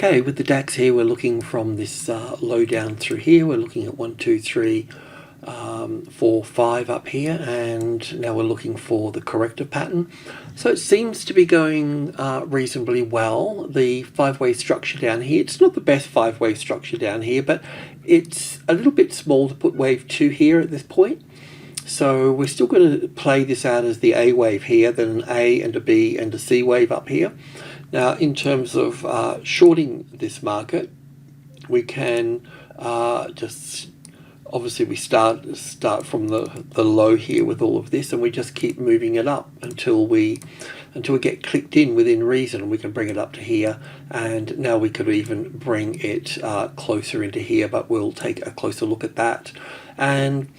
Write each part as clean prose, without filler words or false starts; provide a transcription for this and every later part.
Okay, with the DAX here, we're looking from this low down through here. We're looking at 1, 2, 3, 4, 5 up here, and now we're looking for the corrective pattern. So it seems to be going reasonably well. The five-way structure down here, it's not the best five-way structure down here, but it's a little bit small to put wave 2 here at this point. So we're still going to play this out as the A wave here, then an A and a B and a C wave up here. Now, in terms of shorting this market, we can just obviously we start from the low here with all of this, and we just keep moving it up until we get clicked in within reason. We can bring it up to here, and now we could even bring it closer into here, but we'll take a closer look at that. And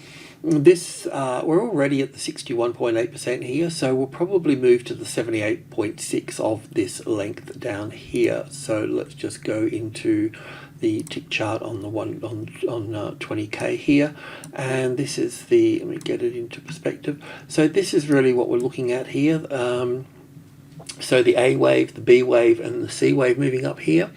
this we're already at the 61.8% here, so we'll probably move to the 78.6 of this length down here. So let's just go into the tick chart on the on 20k here, and this is the, let me get it into perspective. So this is really what we're looking at here. So the A wave, the B wave, and the C wave moving up here.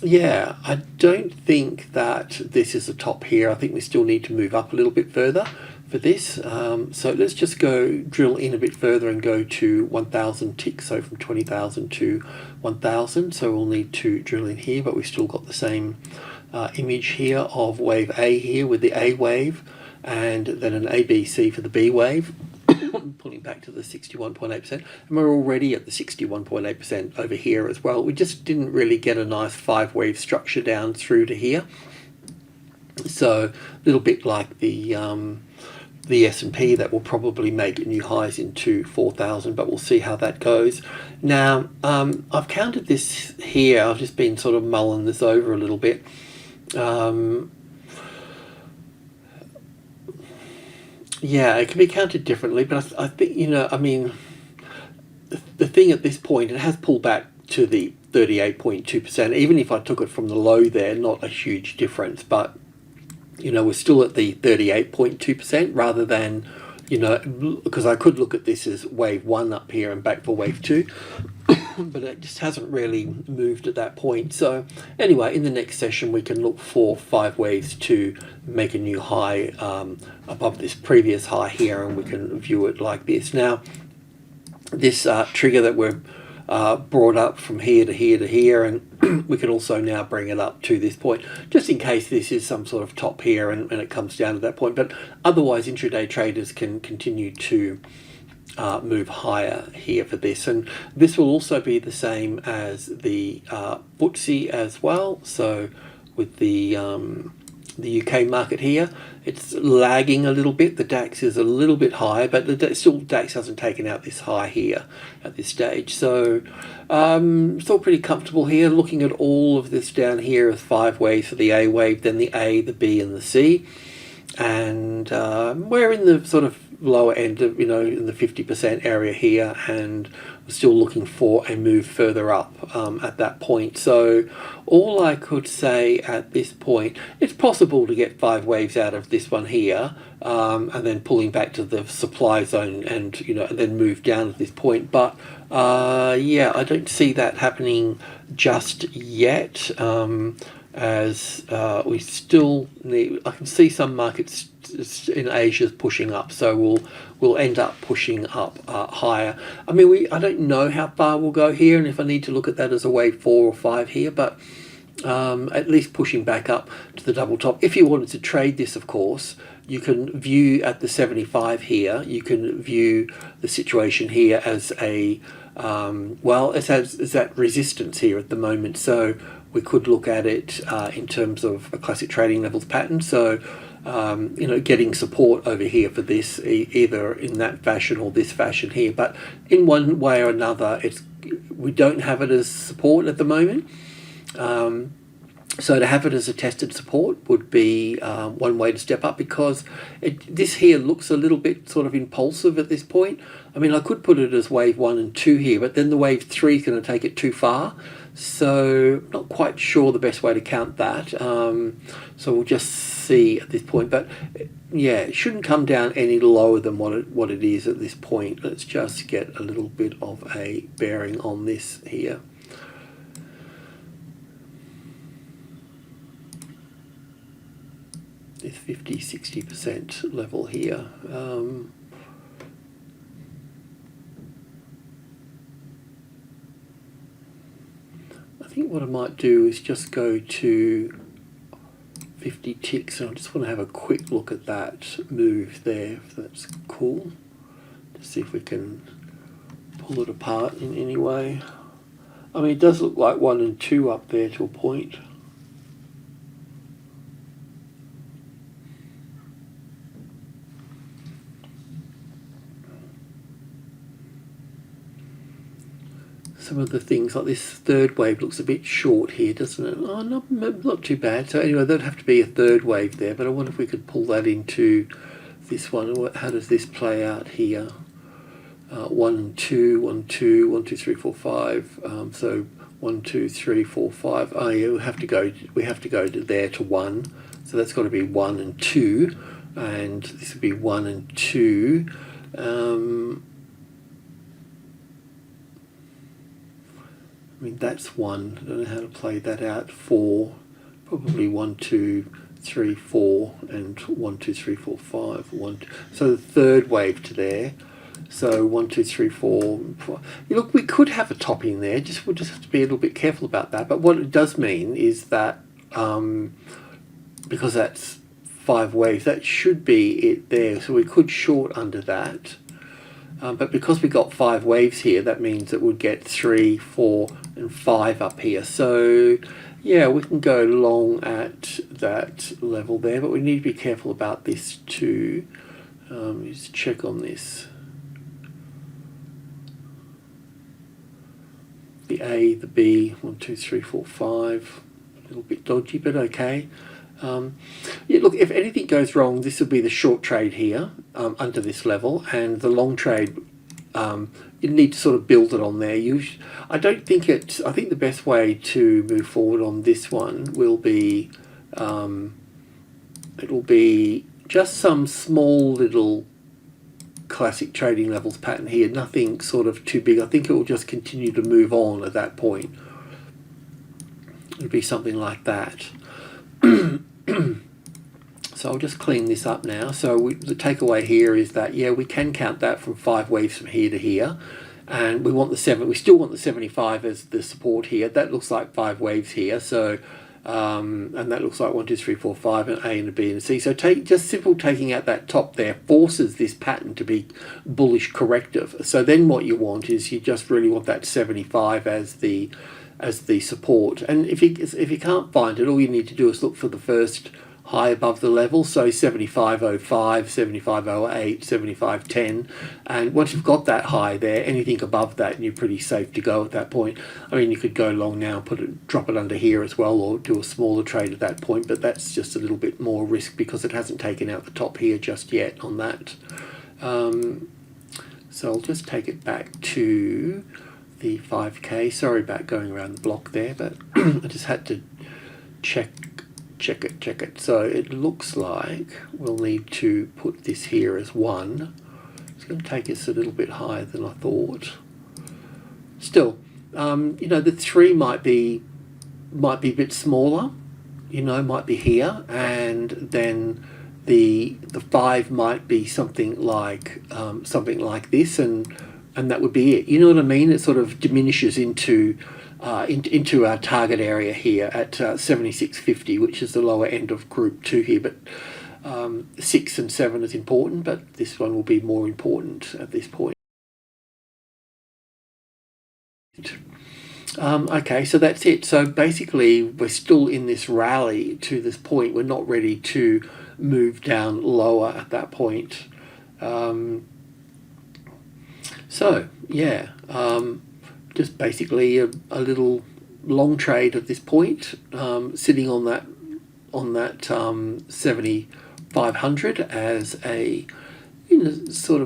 Yeah, I don't think that this is a top here. I think we still need to move up a little bit further for this. So let's just go drill in a bit further and go to 1,000 ticks, so from 20,000 to 1,000. So we'll need to drill in here, but we've still got the same image here of wave A here with the A wave, and then an ABC for the B wave. Pulling back to the 61.8%, and we're already at the 61.8% over here as well. We just didn't really get a nice five-wave structure down through to here. So a little bit like the S&P, that will probably make new highs into 4,000, but we'll see how that goes. Now, I've counted this here. I've just been sort of mulling this over a little bit. Yeah, it can be counted differently, but I think, you know, I mean, the thing at this point, it has pulled back to the 38.2%. Even if I took it from the low there, not a huge difference, but, you know, we're still at the 38.2% rather than, you know, because I could look at this as wave 1 up here and back for wave 2. But it just hasn't really moved at that point. So anyway, in the next session we can look for 5 waves to make a new high above this previous high here, and we can view it like this. Now, this trigger that we're brought up from here to here to here, and we can also now bring it up to this point, just in case this is some sort of top here and it comes down to that point. But otherwise, intraday traders can continue to move higher here for this, and this will also be the same as the FTSE as well. So with the UK market here, it's lagging a little bit. The DAX is a little bit higher, but still DAX hasn't taken out this high here at this stage. So still pretty comfortable here, looking at all of this down here as 5 waves for the A wave, then the A, the B, and the C. And we're in the sort of lower end of, you know, in the 50% area here, and we're still looking for a move further up at that point. So all I could say at this point, it's possible to get 5 waves out of this one here, and then pulling back to the supply zone, and, you know, and then move down at this point. But yeah, I don't see that happening just yet. As we still need, I can see some markets in Asia pushing up, so we'll end up pushing up higher. I mean, I don't know how far we'll go here, and if I need to look at that as a wave 4 or 5 here, but at least pushing back up to the double top. If you wanted to trade this, of course, you can view at the 75 here. You can view the situation here as a well, it has that resistance here at the moment. So we could look at it in terms of a classic trading levels pattern. So, you know, getting support over here for this, either in that fashion or this fashion here. But in one way or another, we don't have it as support at the moment. So to have it as a tested support would be one way to step up, because this here looks a little bit sort of impulsive at this point. I mean, I could put it as wave 1 and 2 here, but then the wave 3 is going to take it too far. So not quite sure the best way to count that. So we'll just see at this point. But yeah, it shouldn't come down any lower than what it is at this point. Let's just get a little bit of a bearing on this here. this 50-60% level here. I think what I might do is just go to 50 ticks, and I just want to have a quick look at that move there, if that's cool. To see if we can pull it apart in any way. I mean, it does look like 1 and 2 up there to a point. Some of the things like this third wave looks a bit short here, doesn't it? Oh, not too bad. So anyway, there'd have to be a third wave there, but I wonder if we could pull that into this one. How does this play out here? 1 and 2, 1, 2, 1, 2, 3, 4, 5. So 1, 2, 3, 4, 5. Oh yeah, we have to go to there to 1. So that's got to be 1 and 2, and this would be 1 and 2. I mean, that's 1. I don't know how to play that out. 4, probably 1, 2, 3, 4, and 1, 2, 3, 4, 5. 1, 2. So the third wave to there. So 1, 2, 3, 4, 4. Look, we could have a top in there. We'll just have to be a little bit careful about that. But what it does mean is that because that's 5 waves, that should be it there. So we could short under that. But because we got 5 waves here, that means that we'll get 3, 4, and 5 up here. So yeah, we can go long at that level there, but we need to be careful about this too. Just check on this. The A, the B, 1, 2, 3, 4, 5. A little bit dodgy, but okay. Yeah, look, if anything goes wrong, this will be the short trade here under this level, and the long trade, you need to sort of build it on there. I think the best way to move forward on this one will be, it'll be just some small little classic trading levels pattern here, nothing sort of too big. I think it will just continue to move on at that point. It'll be something like that. So I'll just clean this up now. So the takeaway here is that, yeah, we can count that from 5 waves from here to here, and we want the 7. We still want the 75 as the support here. That looks like 5 waves here. So and that looks like 1, 2, 3, 4, 5, and A and a B and a C. So just simple taking out that top there forces this pattern to be bullish corrective. So then what you want is you just really want that 75 as the support. And if you can't find it, all you need to do is look for the first high above the level, so 75.05, 75.08, 75.10, and once you've got that high there, anything above that, you're pretty safe to go at that point. I mean, you could go long now, drop it under here as well, or do a smaller trade at that point, but that's just a little bit more risk because it hasn't taken out the top here just yet on that. So I'll just take it back to the 5k. Sorry about going around the block there, but I just had to check it. So it looks like we'll need to put this here as 1. It's going to take us a little bit higher than I thought. Still, you know, the 3 might be a bit smaller, you know, might be here, and then the 5 might be something like this, and that would be it. You know what I mean? It sort of diminishes into our target area here at 76.50, which is the lower end of group 2 here, but 6 and 7 is important, but this one will be more important at this point. Okay, so that's it. So basically we're still in this rally to this point. We're not ready to move down lower at that point. So yeah, just basically a little long trade at this point, sitting on that 7,500 as a, you know,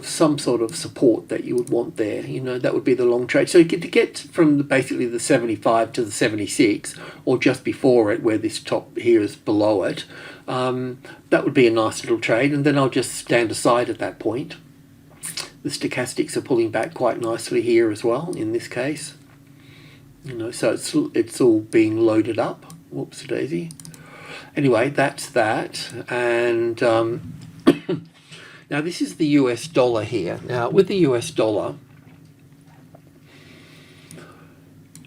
some sort of support that you would want there. You know, that would be the long trade. So to get from basically the 75 to the 76, or just before it, where this top here is below it, that would be a nice little trade. And then I'll just stand aside at that point. The stochastics are pulling back quite nicely here as well in this case. You know, so it's all being loaded up. Whoops daisy. anyway, that's that. And now this is the US dollar here. Now with the US dollar,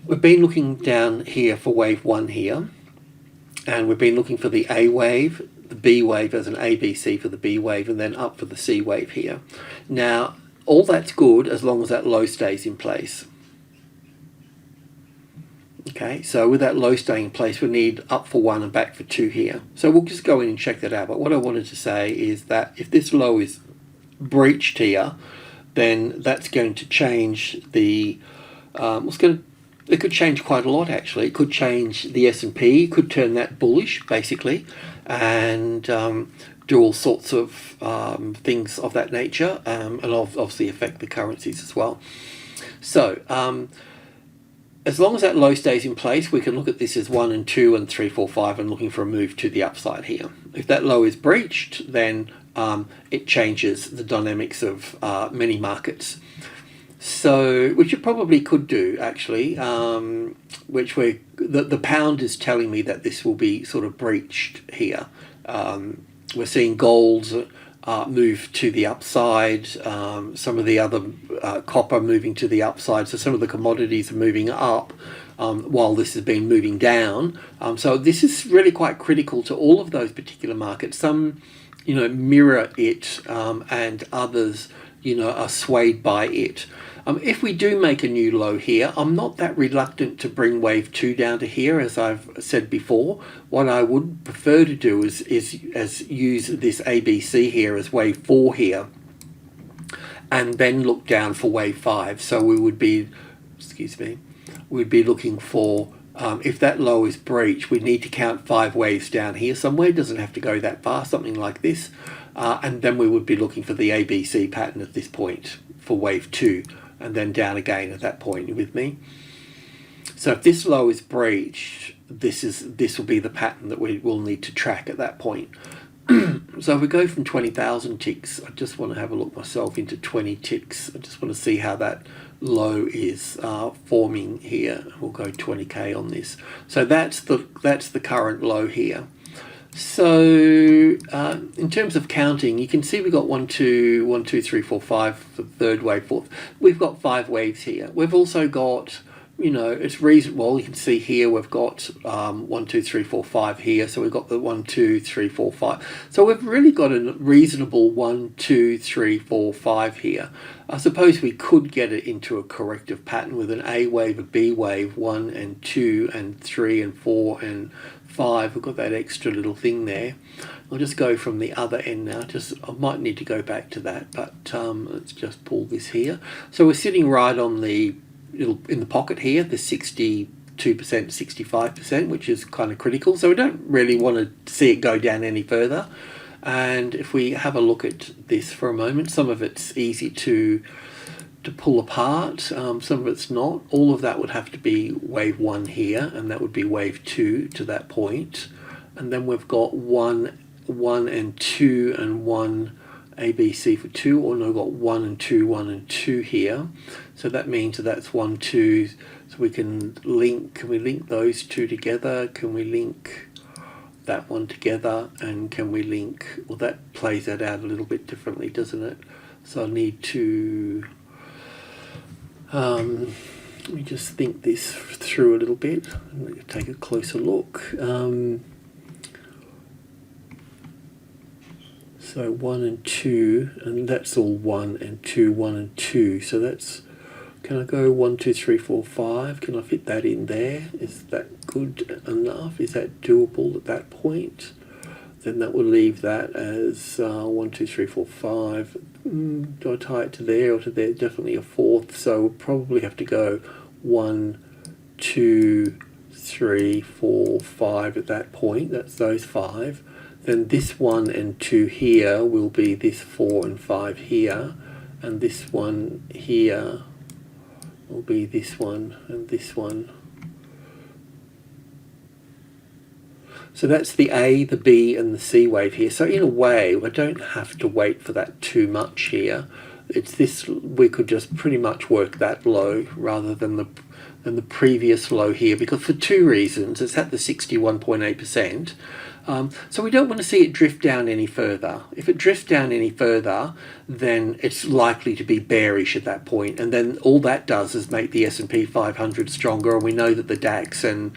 we've been looking down here for wave 1 here, and we've been looking for the A wave, the B wave as an ABC for the B wave, and then up for the C wave here. Now all that's good as long as that low stays in place. Okay, so with that low staying in place, we need up for 1 and back for 2 here. So we'll just go in and check that out. But what I wanted to say is that if this low is breached here, then that's going to change the, it could change quite a lot actually. It could change the S&P, could turn that bullish basically, and do all sorts of things of that nature, and obviously affect the currencies as well. So as long as that low stays in place, we can look at this as 1 and 2 and 3, 4, 5 and looking for a move to the upside here. If that low is breached, then it changes the dynamics of many markets. So, which it probably could do actually, which the pound is telling me that this will be sort of breached here. We're seeing gold move to the upside, some of the other copper moving to the upside, so some of the commodities are moving up while this has been moving down. So this is really quite critical to all of those particular markets. Some, mirror it, and others, are swayed by it. If we do make a new low here, I'm not that reluctant to bring wave 2 down to here, as I've said before. What I would prefer to do is use this ABC here as wave 4 here, and then look down for wave 5. So we would be, we'd be looking for, if that low is breached, we need to count 5 waves down here somewhere. It doesn't have to go that far, something like this. And then we would be looking for the ABC pattern at this point for wave 2. And then down again at that point. You with me? So if this low is breached, this will be the pattern that we will need to track at that point. So if we go from 20,000 ticks, I just want to have a look myself into 20 ticks. I just want to see how that low is forming here. We'll go 20k on this. So that's the current low here. So in terms of counting, you can see we've got 1, 2, 3, 4, 5 for the third wave, fourth. We've got 5 waves here. We've also got, it's reasonable. You can see here we've got 1, 2, 3, 4, 5 here. So we've got the 1, 2, 3, 4, 5. So we've really got a reasonable 1, 2, 3, 4, 5 here. I suppose we could get it into a corrective pattern with an A wave, a B wave, 1 and 2 and 3 and 4 and 5. We've got that extra little thing there. I'll just go from the other end now. I might need to go back to that, but let's just pull this here. So we're sitting right on the in the pocket here, the 62%, 65%, which is kind of critical. So we don't really want to see it go down any further. And if we have a look at this for a moment, some of it's easy to pull apart, some of it's not. All of that would have to be wave 1 here, and that would be wave 2 to that point. And then we've got 1 and 2 and 1 ABC for 2, or no, we've got 1 and 2, 1 and 2 here. So that means that's 1, 2. So we can we link those two together? Can we link that one together? And can we link, well, that plays that out a little bit differently, doesn't it? So I need to let me just think this through a little bit. I'm going to take a closer look. So 1 and 2, and that's all 1 and 2, 1 and 2. So that's, can I go 1, 2, 3, 4, 5? Can I fit that in there? Is that good enough? Is that doable at that point? Then that will leave that as 1, 2, 3, 4, 5. Do I tie it to there or to there? Definitely a fourth. So we'll probably have to go 1, 2, 3, 4, 5 at that point. That's those 5. Then this 1 and 2 here will be this 4 and 5 here. And this one here will be this one and this one. So that's the A, the B and the C wave here. So in a way, I don't have to wait for that too much here. it's this, we could just pretty much work that low rather than the previous low here, because for two reasons. It's at the 61.8%. So we don't want to see it drift down any further. If it drifts down any further, then it's likely to be bearish at that point, and then all that does is make the S&P 500 stronger, and we know that the DAX and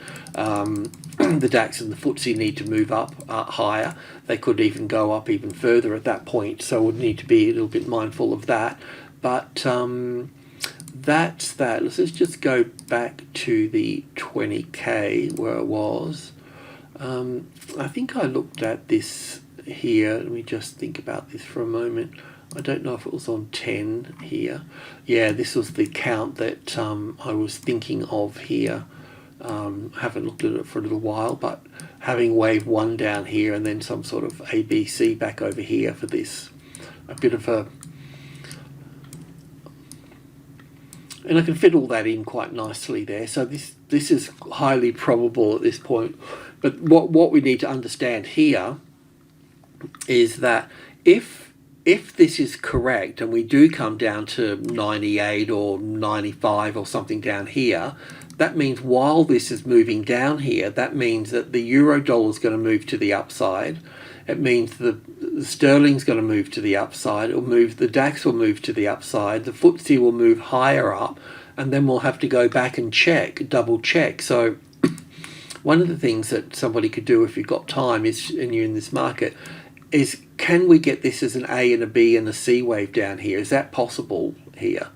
the DAX and the FTSE need to move up higher. They could even go up even further at that point, so we'd need to be a little bit mindful of that. But that's that. Let's just go back to the 20k where it was. I think I looked at this here. Let me just think about this for a moment. I don't know if it was on 10 here. Yeah, this was the count that I was thinking of here. I haven't looked at it for a little while, but having wave 1 down here and then some sort of ABC back over here for this, a bit of a, and I can fit all that in quite nicely there. So this is highly probable at this point. But what we need to understand here is that if this is correct and we do come down to 98 or 95 or something down here, that means while this is moving down here, that means that the euro dollar is going to move to the upside. It means the sterling's going to move to the upside. It'll move, the DAX will move to the upside. The FTSE will move higher up, and then we'll have to go back and check, double check. So one of the things that somebody could do if you've got time is, and you're in this market, is can we get this as an A and a B and a C wave down here? Is that possible here?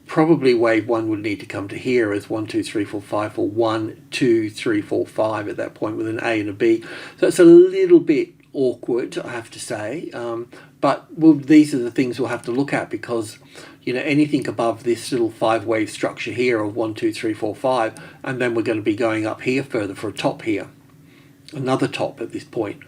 Probably wave 1 would need to come to here as 1, 2, 3, 4, 5, or 1, 2, 3, 4, 5 at that point with an A and a B. So it's a little bit awkward, I have to say. But these are the things we'll have to look at, because you know, anything above this little 5-wave structure here of 1, 2, 3, 4, 5, and then we're going to be going up here further for a top here, another top at this point.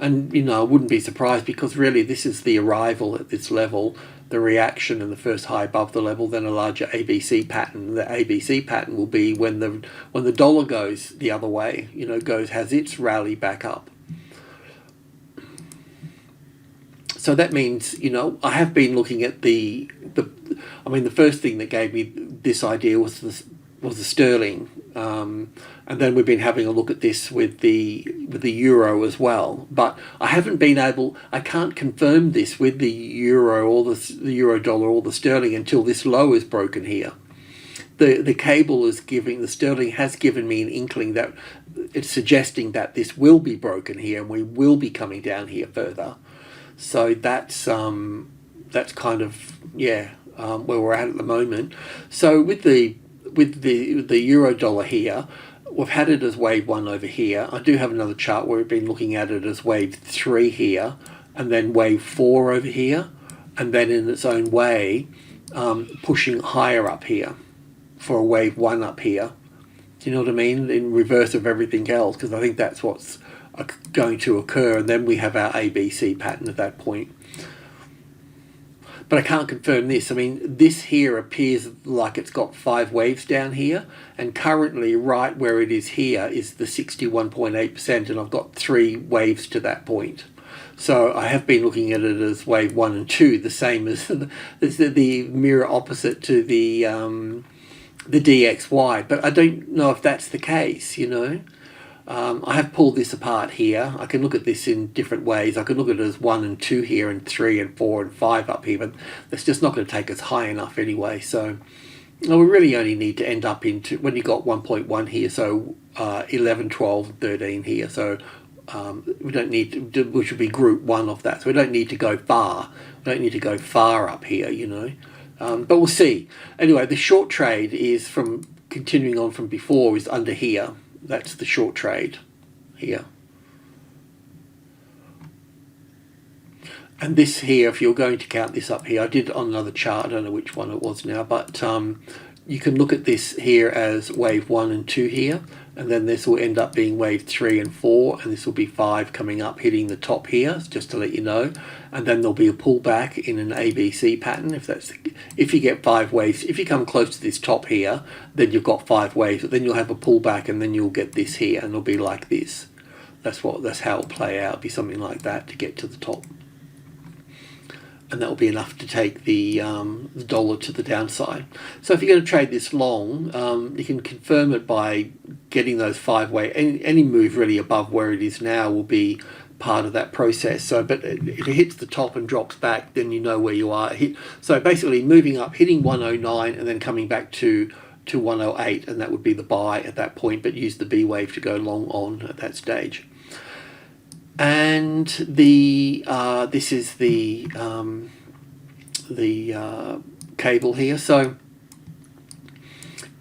And you know, I wouldn't be surprised, because really this is the arrival at this level, the reaction and the first high above the level, then a larger ABC pattern. The ABC pattern will be when the dollar goes the other way, you know, has its rally back up. So that means, you know, I have been looking at the first thing that gave me this idea was the sterling, and then we've been having a look at this with the euro as well. But I haven't been able, I can't confirm this with the euro or the euro dollar or the sterling until this low is broken here. The cable is giving, the sterling has given me an inkling that it's suggesting that this will be broken here and we will be coming down here further. So that's kind of, yeah, where we're at the moment. So with the euro dollar here, we've had it as wave 1 over here. I do have another chart where we've been looking at it as wave 3 here, and then wave 4 over here, and then in its own way pushing higher up here for a wave 1 up here. Do you know what I mean? In reverse of everything else, because I think that's what's going to occur, and then we have our ABC pattern at that point. But I can't confirm this. I mean, this here appears like it's got 5 waves down here, and currently right where it is here is the 61.8%, and I've got 3 waves to that point. So I have been looking at it as wave 1 and 2, the same as the mirror opposite to the DXY, but I don't know if that's the case, you know. I have pulled this apart here. I can look at this in different ways. I can look at it as 1 and 2 here, and 3 and 4 and 5 up here, but that's just not going to take us high enough anyway. So we really only need to end up into, when you've got 1.1 here, so 11, 12, 13 here. So we don't need to, we should be group 1 of that. So we don't need to go far. We don't need to go far up here, you know. But we'll see. Anyway, the short trade is from, continuing on from before, is under here. That's the short trade here. And this here, if you're going to count this up here, I did on another chart, I don't know which one it was now, but you can look at this here as wave 1 and 2 here, and then this will end up being wave 3 and 4, and this will be 5 coming up, hitting the top here, just to let you know. And then there'll be a pullback in an ABC pattern. If you get 5 waves, if you come close to this top here, then you've got 5 waves, but then you'll have a pullback, and then you'll get this here, and it'll be like this. That's how it'll play out. It'll be something like that to get to the top. and that will be enough to take the dollar to the downside. So if you're going to trade this long, you can confirm it by getting those 5-way. Any move really above where it is now will be part of that process. So, but if it hits the top and drops back, then you know where you are. So basically moving up, hitting 109, and then coming back to 108, and that would be the buy at that point, but use the B wave to go long on at that stage. And this is the cable here. So,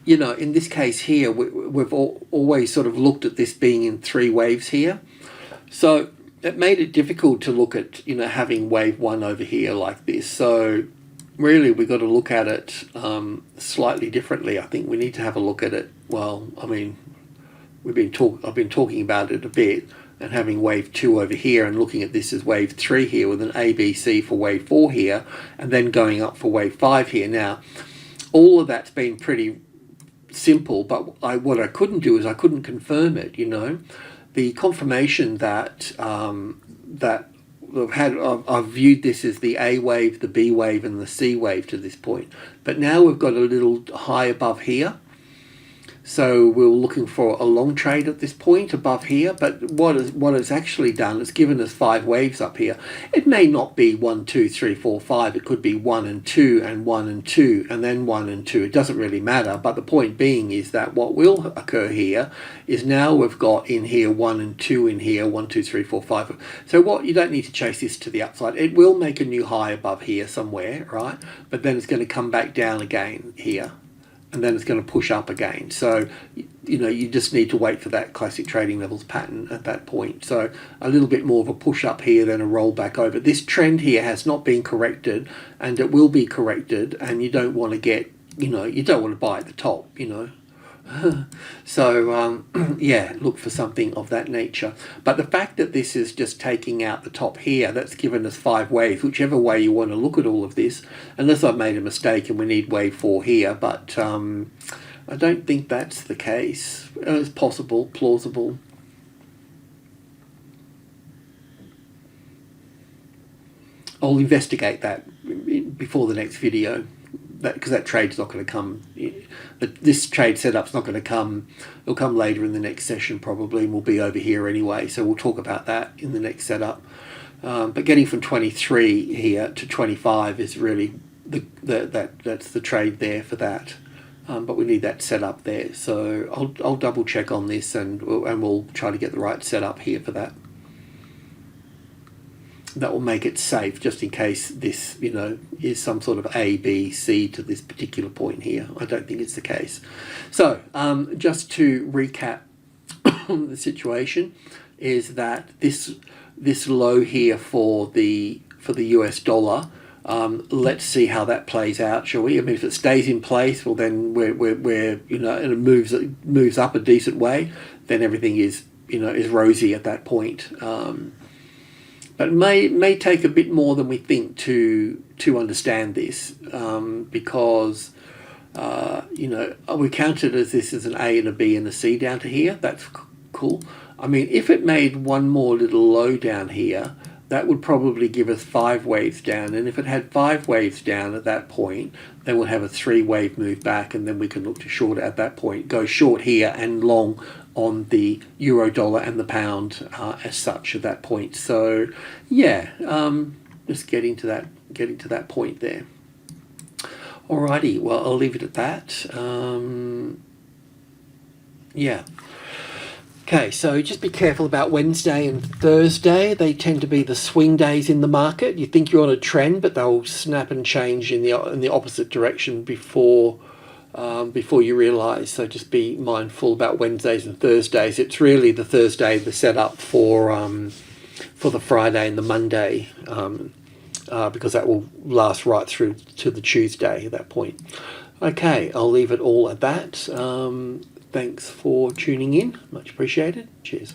you know, in this case here, we've always sort of looked at this being in 3 waves here. So it made it difficult to look at, you know, having wave 1 over here like this. So really we've got to look at it slightly differently. I think we need to have a look at it. Well, I mean, I've been talking about it a bit, and having wave 2 over here and looking at this as wave 3 here with an ABC for wave 4 here, and then going up for wave 5 here. Now, all of that's been pretty simple, but what I couldn't do is I couldn't confirm it, you know. The confirmation that I've viewed this as the A wave, the B wave, and the C wave to this point. But now we've got a little high above here. So we're looking for a long trade at this point above here, but what it's actually done is given us 5 waves up here. It may not be 1, 2, 3, 4, 5. It could be 1 and 2 and 1 and 2 and then 1 and 2. It doesn't really matter. But the point being is that what will occur here is now we've got in here 1 and 2 in here, 1, 2, 3, 4, 5. So you don't need to chase this to the upside. It will make a new high above here somewhere, right? But then it's going to come back down again here, and then it's going to push up again. So, you know, you just need to wait for that classic trading levels pattern at that point. So a little bit more of a push up here, then a roll back over. This trend here has not been corrected, and it will be corrected, and you don't want to get, you know, you don't want to buy at the top, you know. So yeah, look for something of that nature. But the fact that this is just taking out the top here, that's given us 5 waves, whichever way you want to look at all of this, unless I've made a mistake and we need wave 4 here. But I don't think that's the case. It's possible, plausible. I'll investigate that before the next video, because that trade's not going to come. This trade setup's not going to come. It'll come later in the next session probably, and we'll be over here anyway. So we'll talk about that in the next setup. But getting from 23 here to 25 is really that's the trade there for that. But we need that set up there. So I'll double check on this, and we'll try to get the right setup here for that. That will make it safe, just in case this, you know, is some sort of A, B, C to this particular point here. I don't think it's the case. So just to recap the situation is that this low here for the US dollar, let's see how that plays out, shall we? I mean, if it stays in place, well then we're you know, and it moves up a decent way, then everything is, you know, is rosy at that point. But it may take a bit more than we think to understand this, because you know, we counted as this as an A and a B and a C down to here. That's cool. I mean, if it made one more little low down here, that would probably give us 5 waves down. And if it had 5 waves down at that point, then we'll have a 3-wave move back, and then we can look to short at that point, go short here and long on the euro dollar and the pound as such at that point. So yeah, just getting to that point there. Alrighty, well, I'll leave it at that. Yeah. Okay, so just be careful about Wednesday and Thursday. They tend to be the swing days in the market. You think you're on a trend, but they'll snap and change in the opposite direction before you realise. So just be mindful about Wednesdays and Thursdays. It's really the Thursday, the setup for the Friday and the Monday, because that will last right through to the Tuesday at that point. Okay, I'll leave it all at that. Thanks for tuning in. Much appreciated. Cheers.